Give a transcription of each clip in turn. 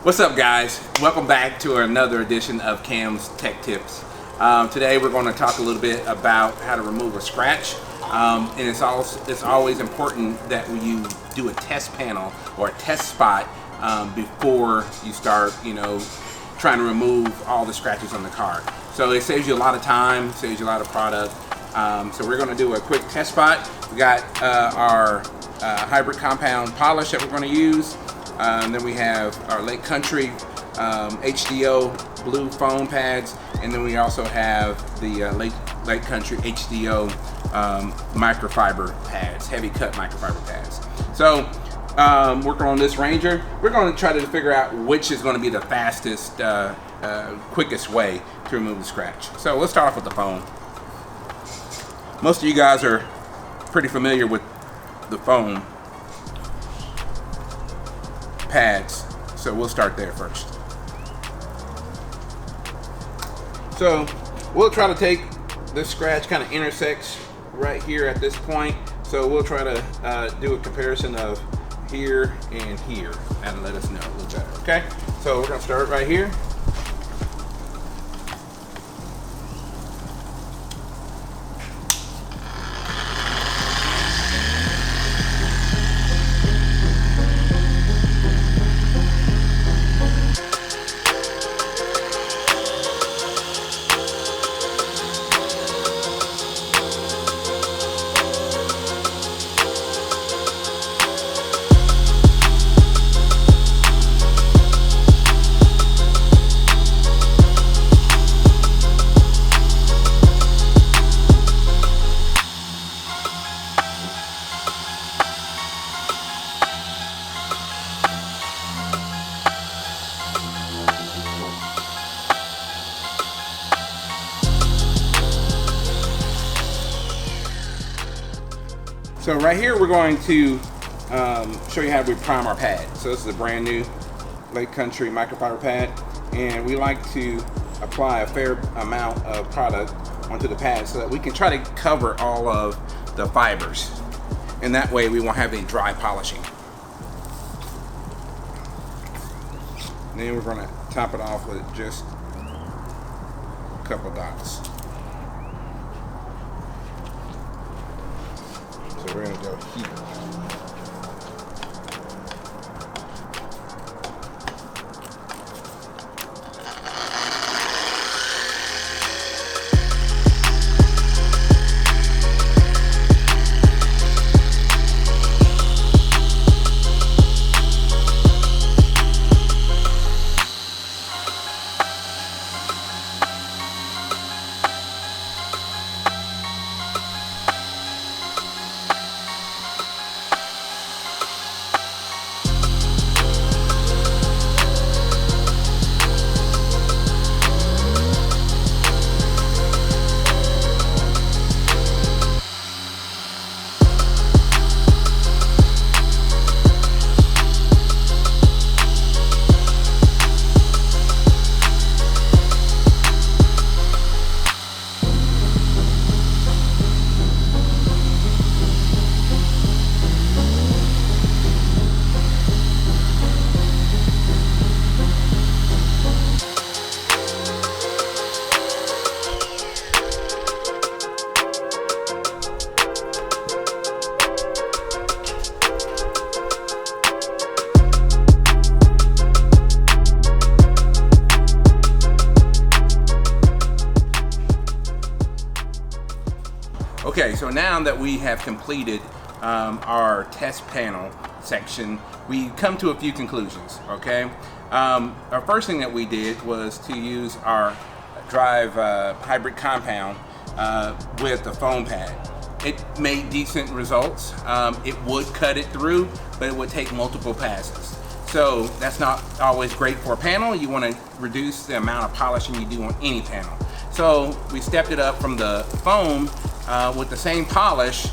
What's up, guys? Welcome back to another edition of Cam's Tech Tips. Today we're going to talk a little bit about how to remove a scratch. And it's always important that you do a test panel or a test spot before you start, trying to remove all the scratches on the car. So it saves you a lot of time, saves you a lot of product. So we're going to do a quick test spot. We got our hybrid compound polish that we're going to use. And then we have our Lake Country HDO blue foam pads, and then we also have the Lake Country HDO microfiber pads, heavy cut microfiber pads. So working on this Ranger, we're going to try to figure out which is going to be the fastest, quickest way to remove the scratch. So let's start off with the foam. Most of you guys are pretty familiar with the foam pads, so we'll start there first. So we'll try to take this scratch, kind of intersects right here at this point, so we'll try to do a comparison of here and here and let us know a little better. Okay, so we're going to start right here. So right here we're going to show you how we prime our pad. So this is a brand new Lake Country microfiber pad, and we like to apply a fair amount of product onto the pad so that we can try to cover all of the fibers, and that way we won't have any dry polishing. And then we're going to top it off with just a couple dots. So we're going to go here. Okay, so now that we have completed our test panel section, we come to a few conclusions, okay? Our first thing that we did was to use our drive hybrid compound with the foam pad. It made decent results. It would cut it through, but it would take multiple passes. So that's not always great for a panel. You want to reduce the amount of polishing you do on any panel. So we stepped it up from the foam with the same polish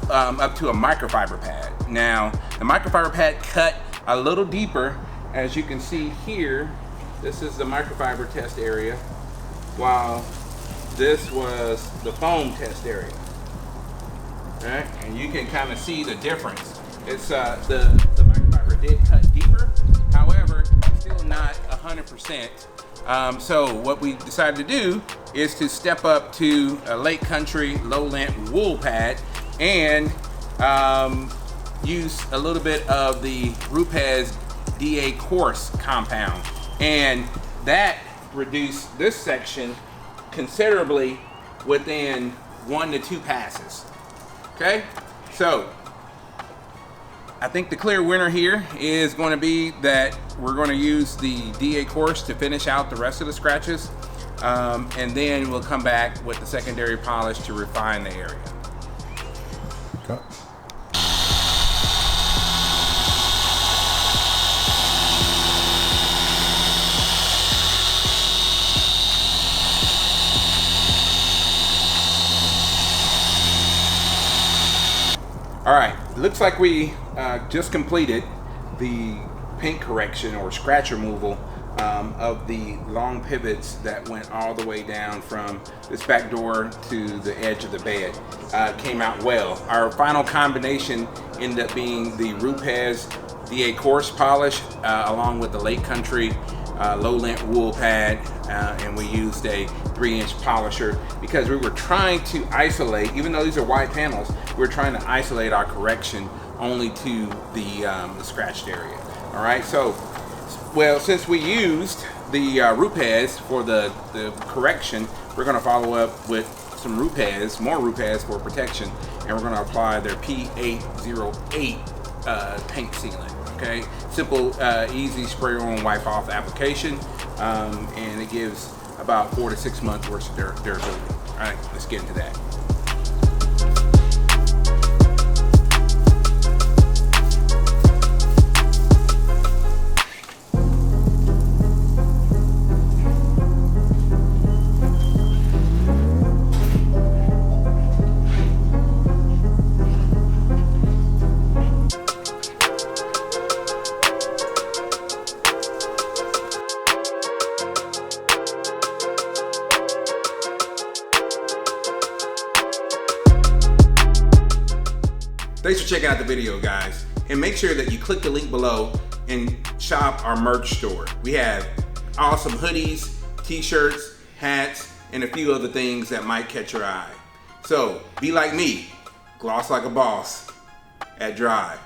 up to a microfiber pad. Now, the microfiber pad cut a little deeper. As you can see here, this is the microfiber test area, while this was the foam test area. All right? And you can kind of see the difference. It's the microfiber did cut deeper. However, it's still not 100%. So what we decided to do is to step up to a Lake Country low lint wool pad and use a little bit of the Rupes Coarse compound, and that reduced this section considerably within 1 to 2 passes. Okay, so I think the clear winner here is going to be that we're going to use the DA Coarse to finish out the rest of the scratches, and then we'll come back with the secondary polish to refine the area. Okay. All right, looks like we just completed the paint correction or scratch removal of the long pivots that went all the way down from this back door to the edge of the bed. Came out well. Our final combination ended up being the Rupes DA Coarse polish along with the Lake Country low lint wool pad, and we used a 3-inch polisher because we were trying to isolate, even though these are wide panels, we were trying to isolate our correction only to the scratched area. All right, so, well, since we used the Rupes for the correction, we're gonna follow up with some Rupes, more Rupes for protection, and we're gonna apply their P808 paint sealant. Okay, simple, easy spray on, wipe off application, and it gives about 4 to 6 months worth of durability. All right, let's get into that. Thanks for checking out the video, guys. And make sure that you click the link below and shop our merch store. We have awesome hoodies, t-shirts, hats, and a few other things that might catch your eye. So be like me, gloss like a boss at Drive.